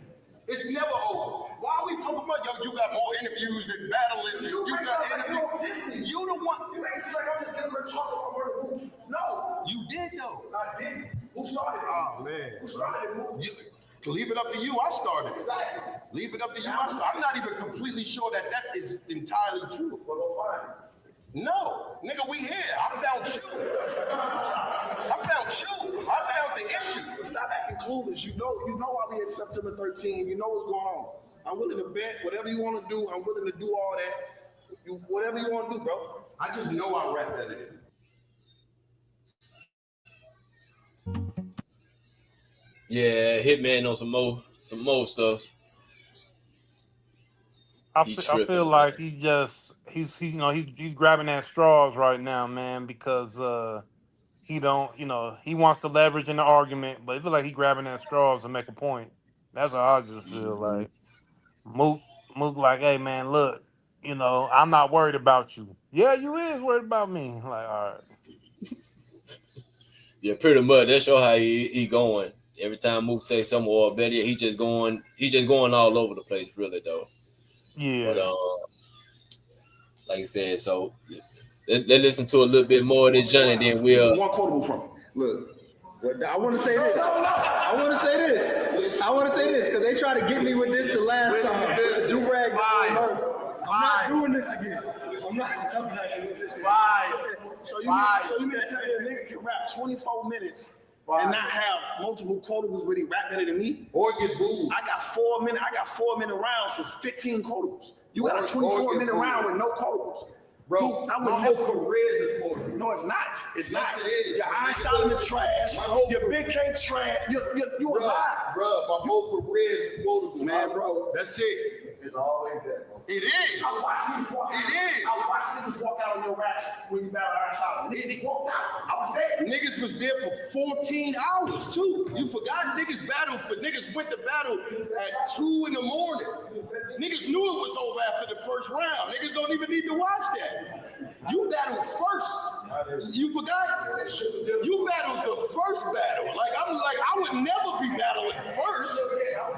It's never over. Why are we talking about, yo, you got more interviews than battling? You got interviews. You the one. You ain't seem like I'm just getting her talking about Murda Mook. No. You did, though. I did. Who started it? Oh, man. Who started it? Leave it up to you. I started it. Exactly. Leave it up to you. I started. I'm not even completely sure that is entirely true. Well, go find it. No, nigga, we here. I found you. I found the issue. Stop acting clueless. You know why we at September 13th. You know what's going on. I'm willing to bet whatever you want to do. I'm willing to do all that. Whatever you want to do, bro. I just know I rap better than you. Yeah, Hitman on some more stuff. I feel like he's grabbing at straws right now, man, because he wants to leverage in the argument, but I feel like he's grabbing at straws to make a point. That's how I just feel like Mook like, hey man, look, I'm not worried about you. Yeah, you is worried about me. Like, all right. Yeah, pretty much. That's sure how he going. Every time Mook say something or better, he just going all over the place, really though. Yeah. But like I said, so let's listen to a little bit more of this Johnny, then we'll. One quotable from him. Look, I want to say this. I want to say this because they tried to get me with this the last time. Do-rag. I'm not doing this again. I'm not doing this. So you mean to tell me a nigga can rap 24 minutes and not have multiple quotables where he rap better than me? Or get booed. I got 4-minute rounds with 15 quotables. You got a 24-minute round with no quotables. Bro, my whole career is important. No, it's not. It's not. It is. Your eyesight in the trash. Your big K trash. You a lie. Bro, my whole career is important. Man, bro. That's it. It's always that, bro. It is. I watched niggas walk out on your raps when you battle eyesight. Niggas walked out. I was there. Niggas was there for 14 hours, too. You forgot niggas battled for niggas went to battle at 2 in the morning. Niggas knew it was over after the first round. Niggas don't even need to watch that. You battled first. You forgot? You battled the first battle. I would never be battling first.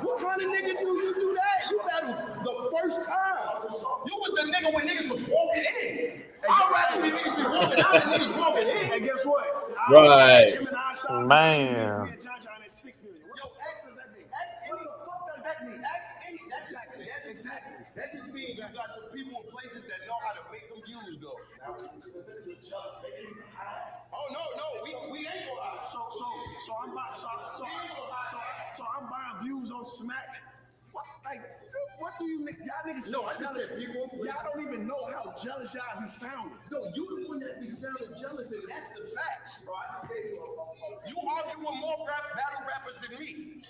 What kind of nigga do you do that? You battled the first time. You was the nigga when niggas was walking in. I'd rather be niggas be walking out than niggas walking in. And guess what? Right. Man. Exactly. That just means you got some people in places that know how to make them views go. Oh no, we ain't gonna hide. So I'm buying views on Smack. What do you y'all niggas? No, I just said people. Y'all don't even know how jealous y'all be sounding. No, you the one that be sounding jealous, and that's the facts. Bro, you argue with more battle rappers than me.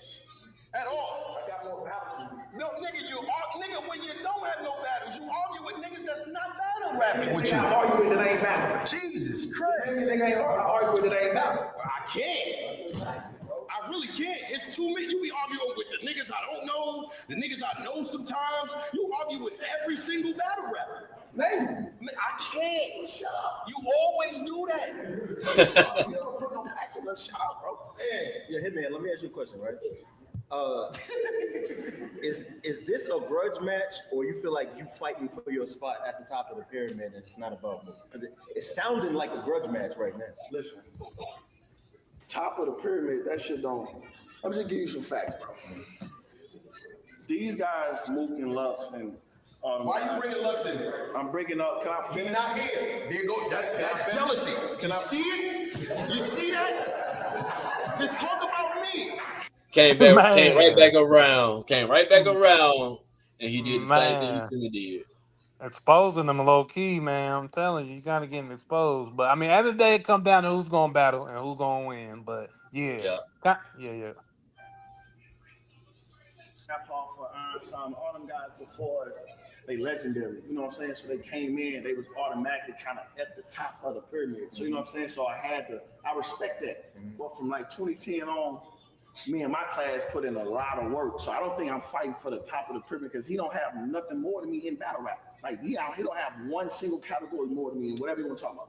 At all. I got more battles. No, nigga, when you don't have no battles, you argue with niggas that's not battle rapping with you. I argue with that ain't battle. Jesus Christ. I argue with that ain't battle. I can't. I really can't. It's too many. You be arguing with the niggas I don't know, the niggas I know sometimes. You argue with every single battle rapper. Name. I can't. Shut up. You always do that. You don't put no facts on us. Shut up, bro. Yeah, Hitman, let me ask you a question, right? Is this a grudge match, or you feel like you fighting for your spot at the top of the pyramid and it's not about me? Because it's sounding like a grudge match right now. Listen, top of the pyramid, that shit don't. I'm just give you some facts, bro. These guys, Mook and Lux, and why you bringing Lux in here? I'm bringing up. Can I finish? Not here. There you go. That's jealousy. Can I see it? You see that? Just talk about me. Came right back around, and he did the same thing he should have did. Exposing them low key, man. I'm telling you, you gotta get them exposed. But I mean, at the end of the day, it comes down to who's gonna battle and who's gonna win. But yeah. That Paul for Iron, all them guys before us, they legendary. You know what I'm saying? So they came in, they was automatically kind of at the top of the pyramid. So you know what I'm saying? So I respect that. But from like 2010 on, me and my class put in a lot of work. So I don't think I'm fighting for the top of the pyramid because he don't have nothing more than me in battle rap. Like he don't have one single category more than me in whatever you want to talk about.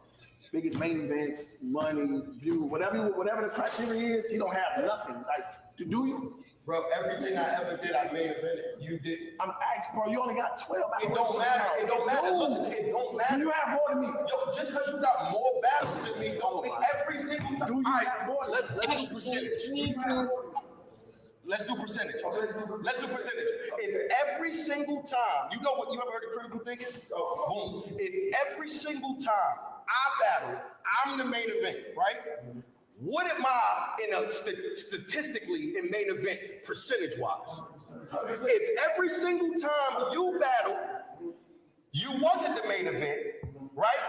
biggest main events, money, view, whatever the criteria is, he don't have nothing. Like, do you? Bro, everything I ever did, I main evented. You did. I'm asking, bro, you only got 12. It don't matter. It don't matter. Look, it don't matter. Do you have more than me? Yo, just because you got more battles than me, don't mean every single time. Do you have more? Let's do percentage. Let's do percentage. Let's do percentage. If every single time, you know what, you ever heard of critical thinking? Boom. If every single time I battle, I'm the main event, right? What am I statistically in main event percentage-wise? If every single time you battle, you wasn't the main event, right?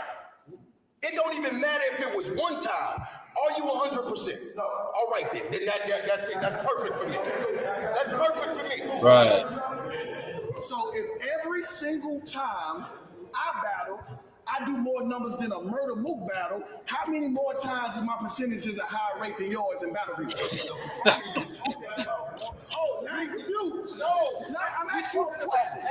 It don't even matter if it was one time. Are you 100%? No. All right then. Then that's it. That's perfect for me. That's perfect for me. Right. So if every single time I battle, I do more numbers than a Murda Mook battle, how many more times is my percentages a higher rate than yours in battle review? Oh, now you confused. No, I'm asking you a question.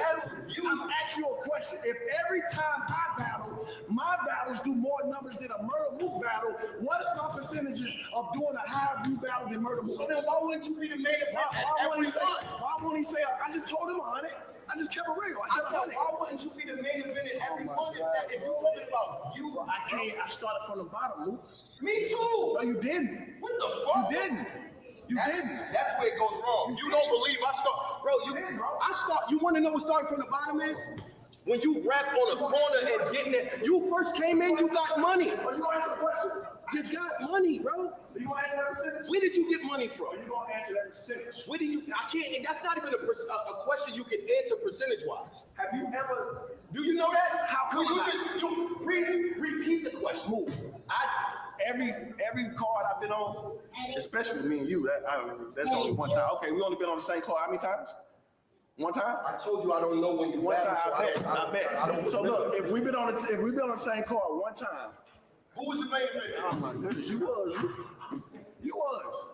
I'm asking you a question. If every time I battle, my battles do more numbers than a Murda Mook battle, what is my percentages of doing a higher view battle than Murda Mook? So then why wouldn't you be the main event every time? Why wouldn't he say, I just told him 100? I just kept it real. I said, why wouldn't you be the main event in every one? If you're talking about you, I started from the bottom, Luke. Me too. No, you didn't. What the fuck? You didn't. That's where it goes wrong. You don't believe I start, bro. You want to know what starting from the bottom is? When you rap on a corner and getting it, you first came in, you got money. Are you gonna answer the question? You got money, bro. Are you gonna answer that percentage? Where did you get money from? Are you gonna answer that percentage? Where did you? I can't. That's not even a question you can answer percentage-wise. Have you ever? Do you know that? How come you repeat the question? Who? Every card I've been on, especially me and you, that's only one time. Okay, we only been on the same card how many times? One time? I told you I don't know when you one time. So I bet. So look, if we've been on the same card one time. Who was the main event? Oh my goodness, you was. You was.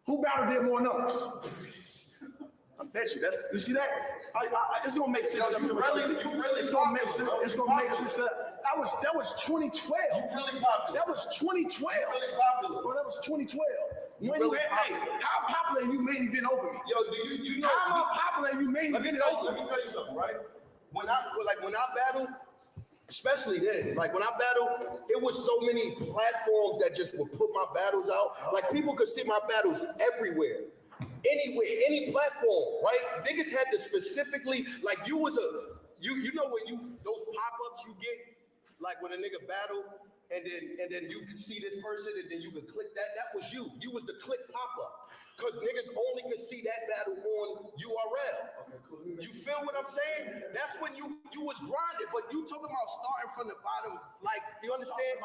Who battle did more numbers? I bet you. You see that? It's gonna make sense. You really. It's gonna make sense. It's gonna make sense. That was 2012. You really popular. That was 2012. You really popular. Bro, that was 2012. Hey, how popular are you main event over me? Yo, do you know how popular are you main event over me? Let me tell you something, right? When I battle, especially then, like when I battle, it was so many platforms that just would put my battles out. Like people could see my battles everywhere. Anywhere, any platform, right? Niggas had to specifically, like you know when those pop-ups you get, like when a nigga battle, and then you could see this person, and then you could click that. That was you. You was the click pop-up. Because niggas only could see that battle on URL. Okay, cool. You feel what I'm saying? That's when you was grinding, but you talking about starting from the bottom, like, you understand?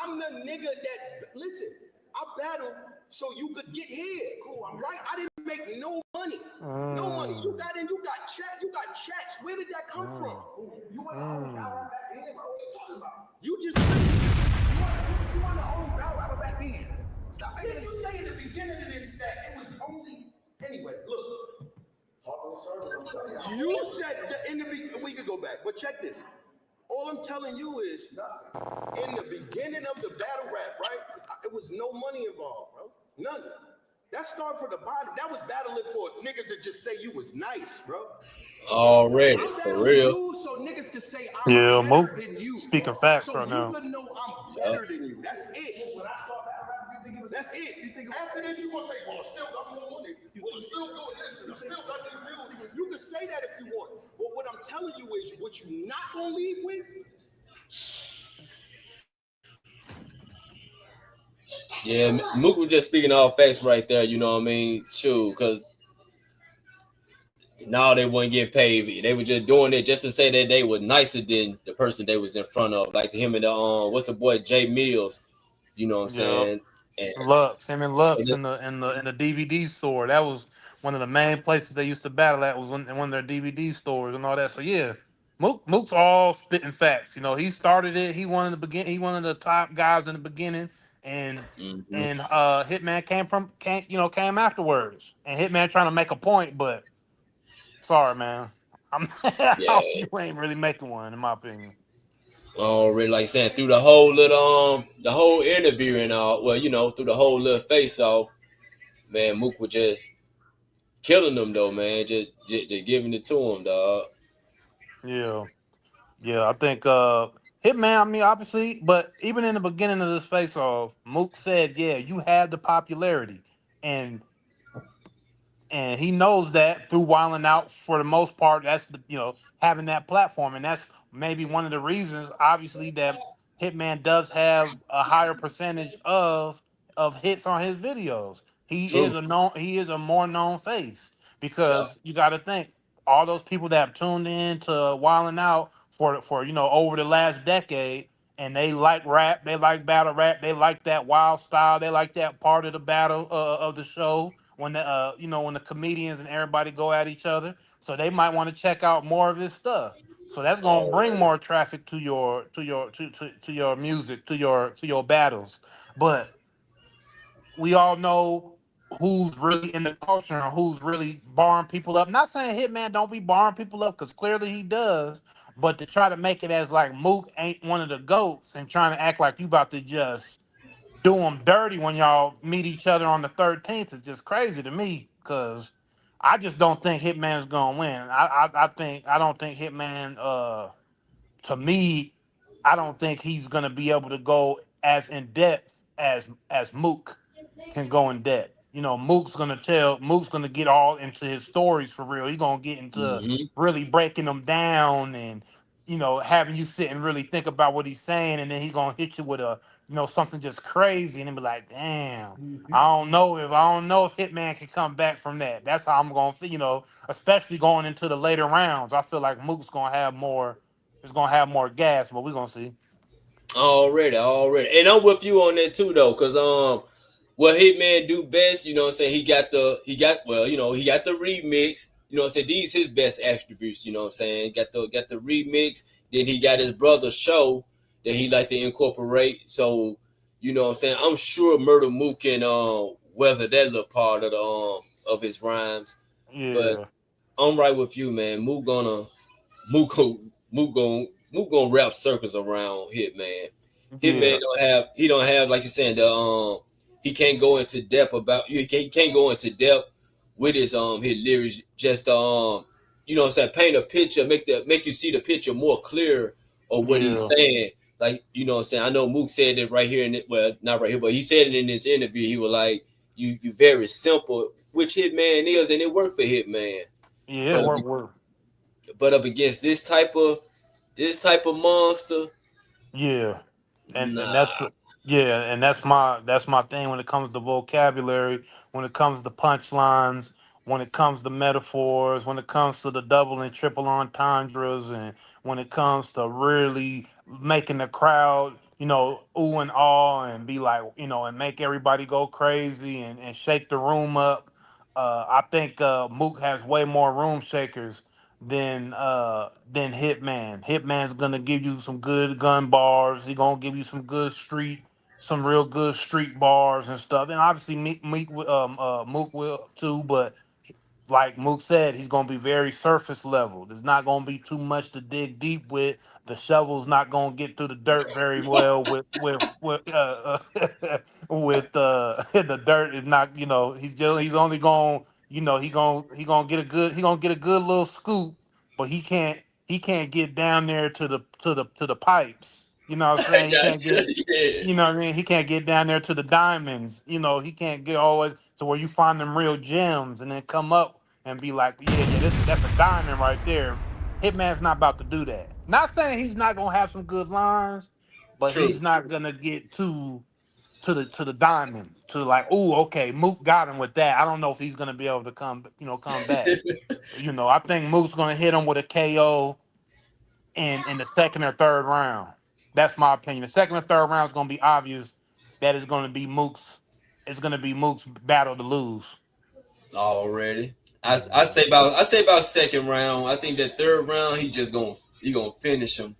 I'm the nigga that, listen, I battle so you could get here, right? I didn't make no money. No money. You got checks. Where did that come from? You went on battle back then, bro. What are you talking about? You just you want the only battle rapper back then. Stop. Did you say in the beginning of this that it was only anyway? Look, talking to service. You said that in the beginning. We could go back, but check this. All I'm telling you is, in the beginning of the battle rap, right? It was no money involved, bro. None. That started from the bottom. That was battling for niggas to just say you was nice, bro. Already, for real. You so niggas could say I'm better than you. Speaking facts so right now. So you could know I'm better than you. That's it. When I start battle rap, you think it was that's it. After this, you gonna say, well, I still got more money. Well, I'm still doing this, and I still got these views. You can say that if you want. But what I'm telling you is, what you not gonna leave with. Yeah, Mook was just speaking all facts right there, you know what I mean? Shoot, because now they wouldn't get paid. They were just doing it just to say that they were nicer than the person they was in front of. Like him and the what's the boy Jay Mills, you know what I'm saying? And Lux, him and Lux in the DVD store. That was one of the main places they used to battle at, was one of their DVD stores and all that. So yeah, Mook's all spitting facts. You know, he started it. He one of the top guys in the beginning. And Hitman came afterwards, and Hitman trying to make a point, but sorry, man, you ain't really making one, in my opinion. Already, like saying through the whole little the whole interview and all. Well, through the whole little face off, man, Mook was just killing them though, man. Just giving it to him, dog. Yeah. Yeah, I think Hitman, I mean, obviously, but even in the beginning of this face off, Mook said, yeah, you have the popularity. And he knows that through wilding out for the most part. That's having that platform, and that's maybe one of the reasons, obviously, that Hitman does have a higher percentage of hits on his videos. True. He is a more known face Yeah. because you got to think all those people that have tuned in to wilding out for over the last decade. And they like rap, they like battle rap, they like that wild style, they like that part of the battle of the show when when the comedians and everybody go at each other. So they might want to check out more of his stuff. So that's gonna bring Already. more traffic to your music, to your battles. But we all know who's really in the culture and who's really barring people up. Not saying Hitman don't be barring people up because clearly he does, but to try to make it as like Mook ain't one of the goats and trying to act like you about to just do them dirty when y'all meet each other on the 13th is just crazy to me because I just don't think Hitman's gonna win. I don't think Hitman to me, I don't think he's gonna be able to go as in depth as Mook can go in depth. Mook's gonna get all into his stories for real. He's gonna get into Hmm. really breaking them down and having you sit and really think about what he's saying, and then he's gonna hit you with a something just crazy and then be like, damn, I don't know if Hitman can come back from that. That's how I'm gonna feel, especially going into the later rounds. I feel like Mook's gonna have more it's gonna have more gas, but we're gonna see. Already. And I'm with you on that too though, cause what Hitman do best, what I'm saying, he got the remix, what I'm saying, these his best attributes, what I'm saying. Got the remix, then he got his brother's show that he like to incorporate. So, what I'm saying, I'm sure Murda Mook can weather that little part of the of his rhymes. But Yeah, I'm right with you, man. Mook gon' Mook gonna wrap circles around Hitman. Hitman yeah, don't have like you're saying he can't go into depth about he can't go into depth with his lyrics. Just what I'm saying, paint a picture, make you see the picture more clear of what he's yeah, saying. Like what I'm saying, I know Mook said it right here in it. Well, not right here, but he said it in this interview. He was like, "You very simple," which Hitman is, and it worked for Hitman. yeah. But up against this type of monster, Yeah, and nah. that's yeah, and that's my thing when it comes to vocabulary, when it comes to punchlines, when it comes to metaphors, when it comes to the double and triple entendres, and when it comes to really making the crowd, ooh and ah, and be like, and make everybody go crazy and shake the room up. I think Mook has way more room shakers than Hitman. Hitman's gonna give you some good gun bars. He gonna give you some real good street bars and stuff. And obviously Mook will too. But like Mook said, he's gonna be very surface level. There's not gonna be too much to dig deep with. The shovel's not gonna get through the dirt very well. With the dirt is not. He's only going. He gonna get a good little scoop, but he can't get down there to the pipes. You know what I'm saying? He can't get. Yeah, You know what I mean? He can't get down there to the diamonds. He can't get always to where you find them real gems and then come up and be like, yeah, that's a diamond right there. Hitman's not about to do that. Not saying he's not gonna have some good lines, but true. he's not gonna get to the diamond to like, oh, okay, Mook got him with that. I don't know if he's gonna be able to come back. I think Mook's gonna hit him with a KO in the second or third round. That's my opinion. The second or third round is going to be obvious that it's going to be Mook's battle to lose. Already. I say about second round. I think that third round he gonna finish him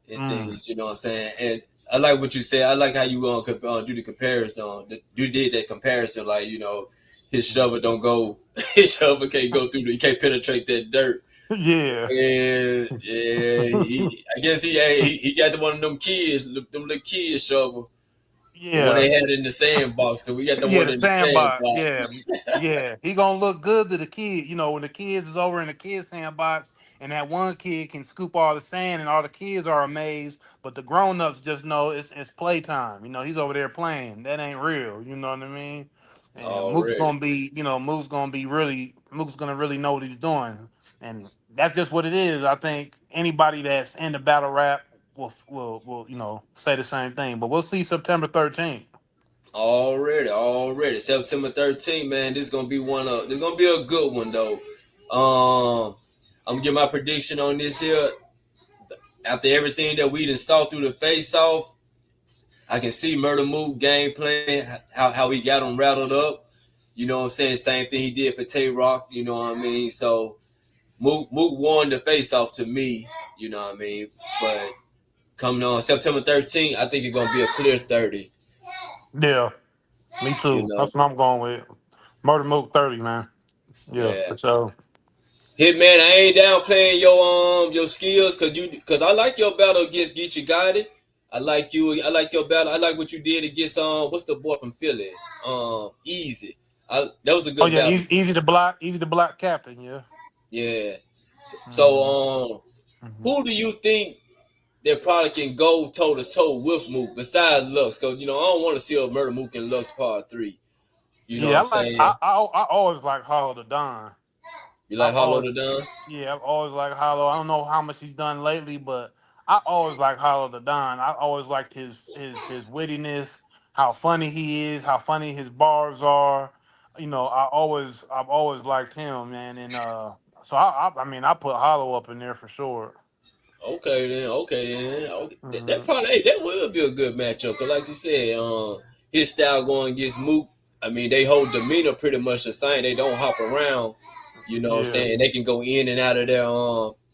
and Mm, things. You know what I'm saying? And I like what you said. I like how you do the comparison. You did that comparison, like his shovel don't go, his shovel can't go through. He can't penetrate that dirt. Yeah, I guess he got one of them kids, them little kids shovel, the one yeah. they had in the sandbox. Cause we got the Yeah, one the in the sandbox. Yeah, sandbox. yeah. He gonna look good to the kid. You know, when the kids is over in the kids sandbox, and that one kid can scoop all the sand, and all the kids are amazed, but the grown ups just know it's playtime. You know, he's over there playing. That ain't real. You know what I mean? And Mook's Already. gonna be, Mook's gonna really know what he's doing, and that's just what it is. I think anybody that's in the battle rap will say the same thing. But we'll see September 13th. Already. September 13th, man. This gonna be a good one though. I'm gonna give my prediction on this here. After everything that we done saw through the face off, I can see Murda Mook game plan, how he got him rattled up. You know what I'm saying? Same thing he did for Tay Rock, you know what I mean? So Mook won the face off to me, you know what I mean? But coming on September 13th, I think it's gonna be a clear 30, Yeah. Me you too. know. That's what I'm going with. Murder Mook 30, man. Yeah, Yeah. for sure. Hitman, I ain't down playing your skills cause I like your battle against Geechee Gotti. I like you. I like your battle. I like what you did against what's the boy from Philly? Easy. That was a Oh good yeah, battle. easy to block captain, yeah. Yeah. So, hmm so hmm who do you think that probably can go toe to toe with Mook besides Lux? Cause I don't want to see a Murder Mook and Lux part 3. You know what Yeah, I'm saying? I always like Hollow the Don. You like I've Hollow always the Don? Yeah, I've always liked Hollow. I don't know how much he's done lately, but I always like Hollow the Don. I always liked his wittiness, how funny he is, how funny his bars are. I've always liked him, man, and so I mean I put Hollow up in there for sure. Okay then. Okay. That hmm probably that will be a good matchup. Cause like you said, his style going against Mook. I mean, they hold demeanor pretty much the same. They don't hop around. You know what I'm Yeah, saying? They can go in and out of their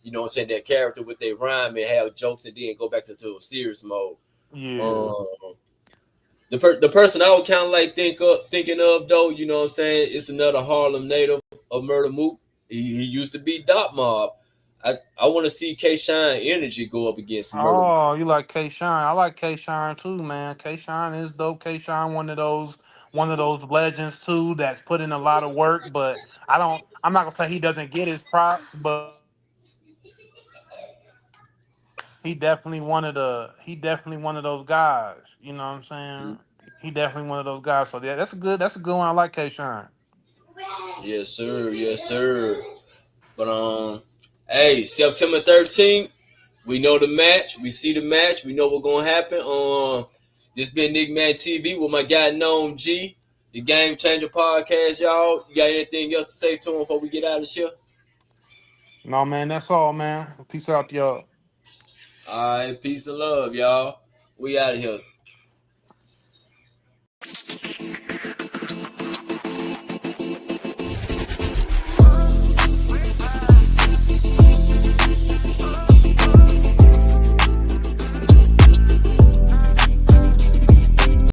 you know what I'm saying, their character with their rhyme and have jokes and then go back to a serious mode. yeah. Um, the person I would kind of like thinking of though, you know what I'm saying, it's another Harlem native of Murda Mook. He used to be Dot Mob. I want to see K Shine Energy go up against Murda Mook. Oh, you like K Shine? I like K Shine too, man. K Shine is dope. K Shine, one of those legends too that's put in a lot of work. But I'm not gonna say he doesn't get his props, but he definitely one of those guys. You know what I'm saying? He definitely one of those guys. So yeah, that's a good one. I like K Shine. Yes, sir. Yes, sir. But hey, September 13th, we know the match. We see the match. We know what's gonna happen. This been Nick Man TV with my guy NOME G, the Game Changer Podcast. Y'all, you got anything else to say to him before we get out of here? No man, that's all, man. Peace out, y'all. All right, peace and love, y'all. We out of here.